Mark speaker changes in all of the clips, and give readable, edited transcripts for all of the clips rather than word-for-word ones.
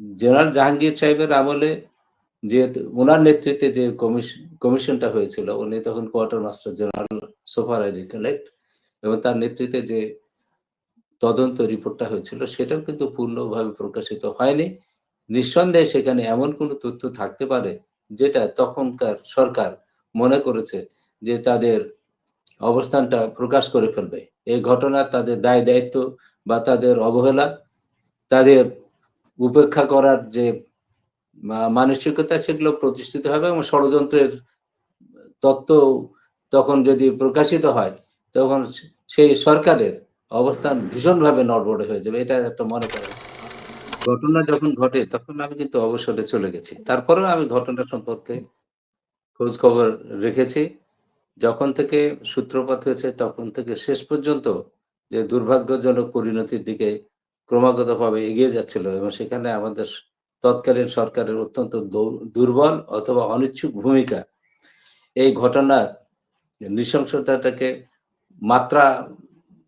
Speaker 1: General Jahangir সাহেবের আমলে যেহেতু উনার নেতৃত্বে যে কমিশনটা হয়েছিল, উনি তখন quartermaster general so far I recollect, এবং তার নেতৃত্বে যে তদন্ত রিপোর্টটা হয়েছিল সেটাও কিন্তু পূর্ণভাবে প্রকাশিত হয়নি। নিঃসন্দেহে সেখানে এমন কোনো তথ্য থাকতে পারে যেটা তখনকার সরকার মনে করেছে যে তাদের অবস্থানটা প্রকাশ করে ফেলবে। এই ঘটনার তাদের দায়-দায়িত্ব বা তাদের অবহেলা, তাদের উপেক্ষা করার যে মানসিকতা, সেগুলো প্রতিষ্ঠিত হবে এবং ষড়যন্ত্রের তত্ত্ব তখন যদি প্রকাশিত হয়, তখন সেই সরকারের অবস্থান ভীষণভাবে নড়বড়ে হয়ে যাবে। এটা একটা মনে করা হয়। ঘটনা যখন ঘটে তখন আমি কিন্তু অবসরে চলে গেছি। তারপরেও আমি ঘটনা সম্পর্কে খোঁজ খবর রেখেছি। যখন থেকে সূত্রপাত হয়েছে তখন থেকে শেষ পর্যন্ত যে দুর্ভাগ্যজনক পরিণতির দিকে ক্রমাগতভাবে এগিয়ে যাচ্ছিল, এবং সেখানে আমাদের তৎকালীন সরকারের অত্যন্ত দুর্বল অথবা অনিচ্ছুক ভূমিকা এই ঘটনার নৃশংসতাটাকে মাত্রা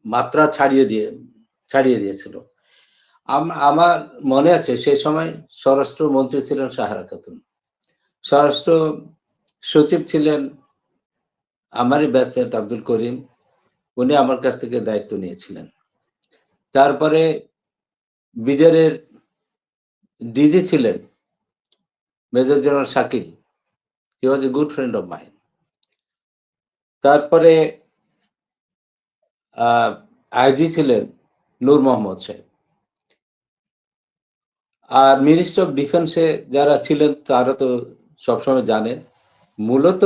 Speaker 1: মাত্রা ছাড়িয়ে দিয়েছিল। আমার মনে আছে সেই সময় স্বরাষ্ট্রমন্ত্রী ছিলেন সাহারা খাতুন। স্বরাষ্ট্র সচিব ছিলেন আমারই ব্যাচমেট আব্দুল করিম। উনি আমার কাছ থেকে দায়িত্ব নিয়েছিলেন। তারপরে বিডারের ডিজি ছিলেন major general Shakil. He was a good friend of mine. তারপরে আইজি ছিলেন নূর মোহাম্মদ সাহেব। আর মিনিস্টার অফ ডিফেন্সে যারা ছিলেন তারা তো সবসময় জানেন। মূলত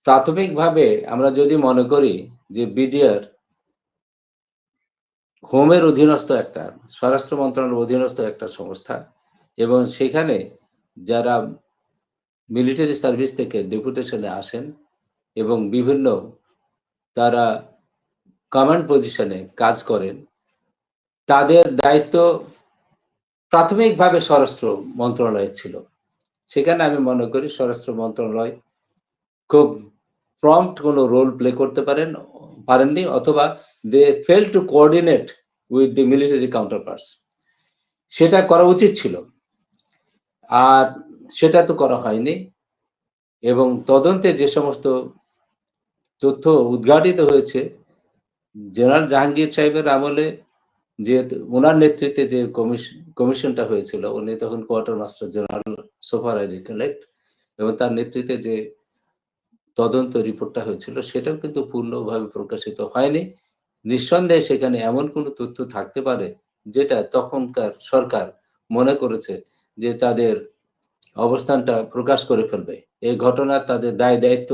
Speaker 1: প্রাথমিকভাবে আমরা যদি মনে করি যে বিডিআর হোমের অধীনস্থ একটা, স্বরাষ্ট্র মন্ত্রণালয়ের অধীনস্থ একটা সংস্থা, এবং সেখানে যারা মিলিটারি সার্ভিস থেকে ডেপুটেশনে আসেন এবং বিভিন্ন তারা কমান্ড পজিশনে কাজ করেন, তাদের দায়িত্ব প্রাথমিকভাবে স্বরাষ্ট্র মন্ত্রণালয়ের ছিল। সেখানে আমি মনে করি স্বরাষ্ট্র মন্ত্রণালয় খুব প্রম্পট কোনো রোল প্লে করতে পারেননি, অথবা they fail to coordinate with the military counterparts. সেটা করা উচিত ছিল, আর সেটা তো করা হয়নি। এবং তদন্তে যে সমস্ত তথ্য উদ্ঘাটিত হয়েছে, জেনারেল জাহাঙ্গীর সাহেবের আমলে যেহেতু উনার নেতৃত্বে যে কমিশনটা হয়েছিল, উনি তখন quartermaster general so far I recollect, এবং তার নেতৃত্বে যে তদন্ত রিপোর্টটা হয়েছিল সেটাও কিন্তু পূর্ণভাবে প্রকাশিত হয়নি। নিঃসন্দেহে সেখানে এমন কোনো তথ্য থাকতে পারে যেটা তখনকার সরকার মনে করেছে যে তাদের অবস্থানটা প্রকাশ করে ফেলবে। এই ঘটনার তাদের দায়-দায়িত্ব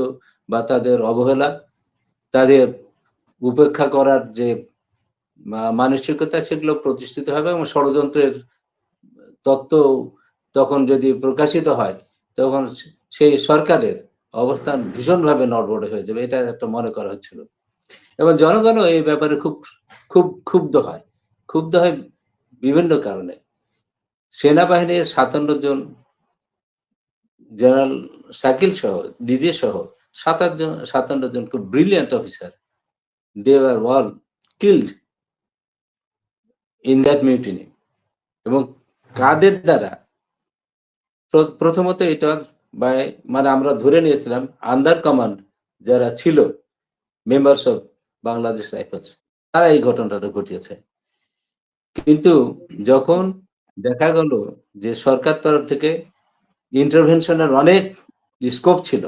Speaker 1: বা তাদের অবহেলা, তাদের উপেক্ষা করার যে মানসিকতা, সেগুলো প্রতিষ্ঠিত হবে এবং ষড়যন্ত্রের তত্ত্ব তখন যদি প্রকাশিত হয়, তখন সেই সরকারের অবস্থান ভীষণভাবে নড়বড়ে হয়ে যাবে। এটা একটা মনে করা হচ্ছিল। এবং জনগণও এই ব্যাপারে খুব ক্ষুব্ধ হয় বিভিন্ন কারণে। সেনাবাহিনীর ৫৭ জন, জেনারেল শাকিল সহ, ডিজি সহ ৫৭ জন খুব brilliant officer, they were all killed in that mutiny. এবং কাদের দ্বারা? প্রথমত ইট ওয়াজ বাই, মানে আমরা ধরে নিয়েছিলাম আন্ডার কমান্ড যারা ছিল, মেম্বার্স অফ বাংলাদেশ রাইফেলস, তারা এই ঘটনাটা ঘটিয়েছে। কিন্তু যখন দেখা গেল যে সরকার তরফ থেকে ইন্টারভেনশনের অনেক স্কোপ ছিল,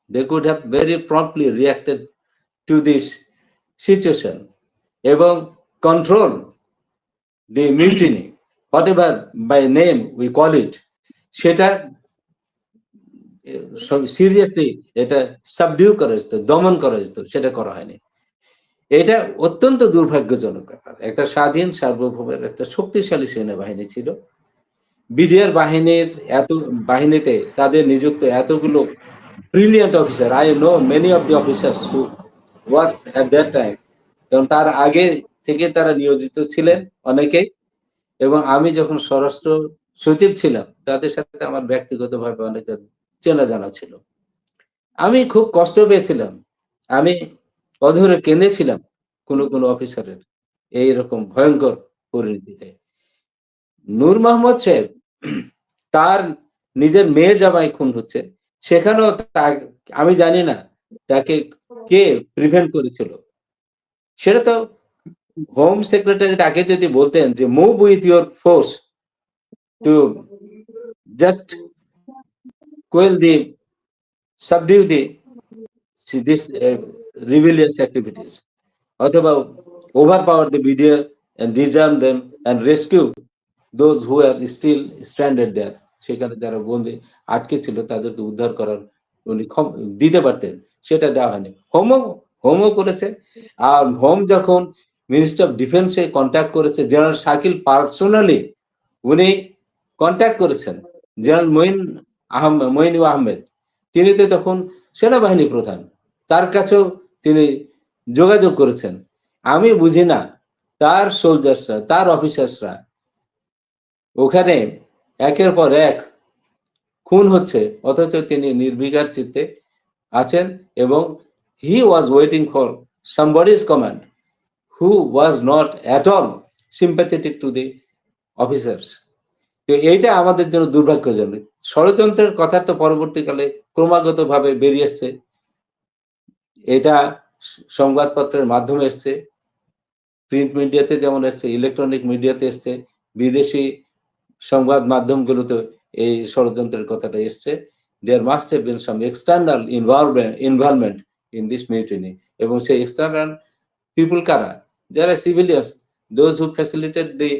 Speaker 1: they could have very promptly reacted to this situation এবং control the mutiny, whatever by name we call it, সেটা সিরিয়াসলি এটা সাবডিউ করা যেত, দমন করা যেত, সেটা করা হয়নি। এটা অত্যন্ত দুর্ভাগ্যজনক ব্যাপার। একটা স্বাধীন সার্বভৌমের একটা শক্তিশালী সেনাবাহিনী ছিল। বিডিআর বাহিনীতে তাদের নিযুক্ত এতগুলো brilliant officer, I know many of the officers who work at that time, কারণ তার আগে থেকে তারা নিয়োজিত ছিলেন অনেকেই, এবং আমি যখন স্বরাষ্ট্র সচিব ছিলাম তাদের সাথে আমার ব্যক্তিগতভাবে অনেক চেনা জানা ছিল। আমি খুব কষ্ট পেয়েছিলাম। আমি অঝরে কেঁদেছিলাম কোনো অফিসারের এইরকম ভয়ঙ্কর পরিণতিতে। নূর মোহাম্মদ সাহেব তার নিজের মেয়ে জামাই খুন হচ্ছে, সেখানেও আমি জানি না তাকে কে প্রিভেন্ট করেছিল। সেটা তো হোম সেক্রেটারি তাকে যদি বলতেন যে move with your force to just quell the subdue the this rebellious activities, অথবা overpower the media and disarm them and rescue those who are still stranded there, সেখানে যারা বন্দী আটকে ছিল তাদেরকে উদ্ধার করার উনি দিতে পারতেন, সেটা দেওয়া হয়নি। হোমও করেছে। আর হোম যখন মিনিস্টার অফ ডিফেন্সে কন্ট্যাক্ট করেছে, জেনারেল শাকিল পার্সোনালি উনি কন্ট্যাক্ট করেছেন জেনারেল মঈন আহমেদ, তিনি তো তখন সেনাবাহিনী প্রধান, তার কাছেও তিনি যোগাযোগ করেছেন। আমি বুঝি না তার সোলজার্সরা, তার অফিসার্সরা ওখানে একের পর এক খুন হচ্ছে, অথচ তিনি নির্বিকার চিত্তে আছেন এবং he was waiting for somebody's command who was not at all sympathetic to the officers. তো এইটা আমাদের জন্য দুর্ভাগ্যজনক। ষড়যন্ত্রের কথা তো পরবর্তীকালে ক্রমাগতভাবে বেরিয়ে এসছে, এটা সংবাদপত্রের মাধ্যমে এসছে, প্রিন্ট মিডিয়াতে যেমন এসছে, ইলেকট্রনিক মিডিয়াতে এসছে, বিদেশি সংবাদ মাধ্যমগুলোতে এই ষড়যন্ত্রের কথাটা এসছে। There must have been some external involvement in this mutiny. এবং সেই এক্সটার্নাল পিপল কারা? যারা civilians, those who facilitated the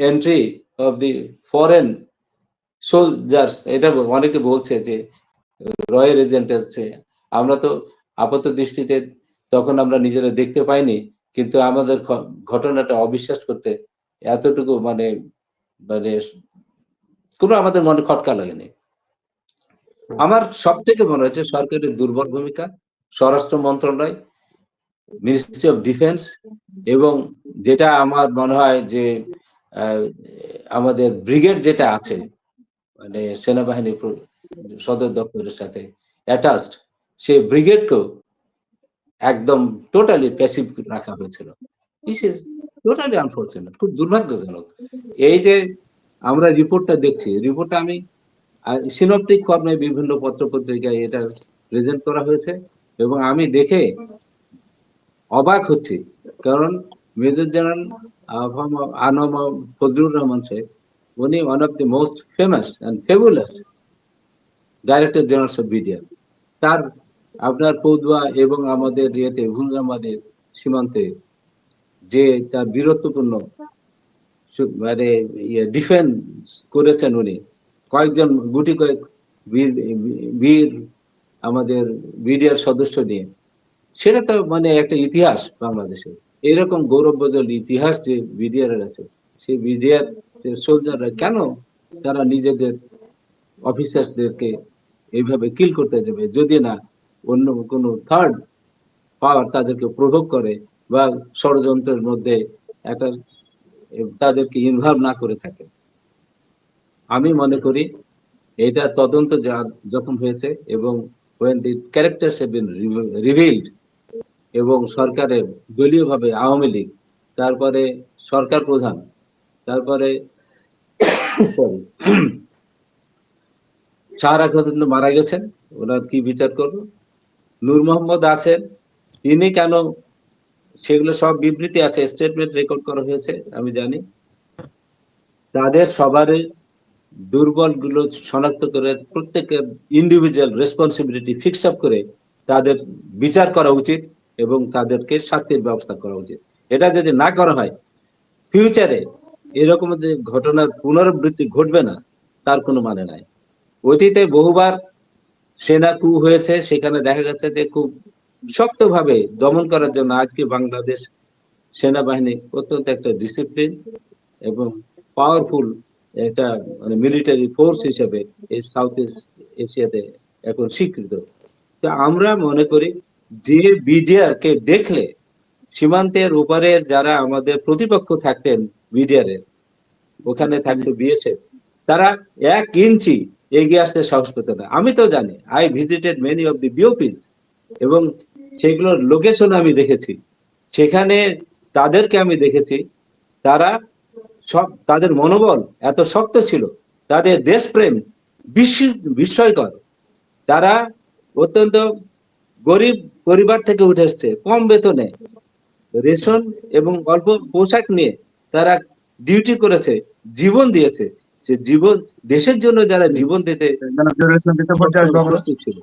Speaker 1: entry of the foreign soldiers. এটা অনেকে বলছে যে রয়ের এজেন্ট আছে। আমরা তো আপাত দৃষ্টিতে তখন আমরা নিজেরা দেখতে পাইনি, কিন্তু আমাদের ঘটনাটা অবিশ্বাস করতে এতটুকু মানে মানে কোনো আমাদের মনে খটকা লাগেনি। আমার সব থেকে মনে হয়েছে সরকারের দুর্বল ভূমিকা, স্বরাষ্ট্র মন্ত্রণালয়, মিনিস্ট্রি অফ ডিফেন্স, এবং যেটা আমার মনে হয় যে আমাদের ব্রিগেড যেটা আছে, মানে সেনাবাহিনী সদর দপ্তরের সাথে অ্যাটাচড, সেই ব্রিগেডকেও একদম টোটালি প্যাসিভ রাখা হয়েছিল। দিস ইজ টোটালি আনফরচুনেট, খুব দুর্ভাগ্যজনক। এই যে আমরা রিপোর্টটা দেখছি, রিপোর্টটা আমি সিনপটিক ফর্মে বিভিন্ন পত্রপত্রিকায় এটা প্রেজেন্ট করা হয়েছে এবং আমি দেখে অবাক হচ্ছি, কারণ মেজর জেনারেল আনম ফজলুর রহমান সাহেব, উনি one of the most famous and fabulous director general of BDR. তার আপনার পৌদুয়া এবং আমাদের ইয়েতে ভুলগামাদের সীমান্তে যে তার বীরত্বপূর্ণ মানে ডিফেন্স করেছেন উনি, কয়েকজন গুটি কয়েক বীর আমাদের বিডিআর সদস্য নিয়ে, সেটা তো মানে একটা ইতিহাস বাংলাদেশে। এরকম গৌরববোজ্জ্বল ইতিহাস যে বিডিআর এর আছে, সেই বিডিআর সোলজাররা কেন তারা নিজেদের অফিসারদেরকে এইভাবে কিল করতে যাবে, যদি না অন্য কোনো থার্ড পাওয়ার তাদেরকে প্রভোগ করে বা ষড়যন্ত্রের মধ্যে একটা তাদেরকে ইনভলভ না করে থাকে। আমি মনে করি এটা তদন্ত যখন হয়েছে এবং when the characters have been revealed, এবং সরকারের দলীয়ভাবে আওয়ামী লীগ, তারপরে সরকার প্রধান, তারপরে সরি শাহরাখ হোসেন মারা গেছেন, ওনার কি বিচার করবো? নূর মোহাম্মদ আছেন, তিনি কেন, সেগুলো সব বিবৃতি আছে, স্টেটমেন্ট রেকর্ড করা হয়েছে, আমি জানি। তাদের সবারই দুর্বল গুলো শনাক্ত করে প্রত্যেকের ইন্ডিভিজুয়াল রেসপন্সিবিলিটি ফিক্স আপ করে তাদের বিচার করা উচিত এবং তাদেরকে শাস্তির ব্যবস্থা করা উচিত। এটা যদি না করা হয়, ফিউচারে এরকম যে ঘটনার পুনরাবৃত্তি ঘটবে না, তার কোনো মানে নাই। অতীতে বহুবার সেনা কু হয়েছে, সেখানে দেখা যাচ্ছে যে খুব শক্তভাবে দমন করার জন্য আজকে বাংলাদেশ সেনাবাহিনী অত্যন্ত একটা ডিসিপ্লিন এবং পাওয়ারফুল একটা মানে মিলিটারি ফোর্স হিসেবে এই সাউথ ইস্ট এশিয়াতে এখন স্বীকৃত। তো আমরা মনে করি যে বিডিআর কে দেখলে সীমান্তের ওপারের যারা আমাদের প্রতিপক্ষ থাকতেন বিডিআর এর, ওখানে থাকতো বিএসএফ, তারা 1 ইঞ্চি এগিয়ে আসতে সাহস পেত না। আমি তো জানি, I visited many of the BOPs এবং সেগুলোর লোকেশন আমি দেখেছি, সেখানে তাদেরকে আমি দেখেছি, তারা তাদের মনোবল এত শক্ত ছিল, তাদের দেশপ্রেম বিস্ময়কর। তারা অত্যন্ত গরিব পরিবার থেকে উঠে এসছে, কম বেতনে রেশন এবং অল্প পোশাক নিয়ে তারা ডিউটি করেছে, জীবন দিয়েছে। সে জীবন দেশের জন্য যারা জীবন দিতে
Speaker 2: জনপ্রিয় রাজনৈতিক পর্যায়ে আসবো আমরা।
Speaker 1: প্রস্তুত ছিল।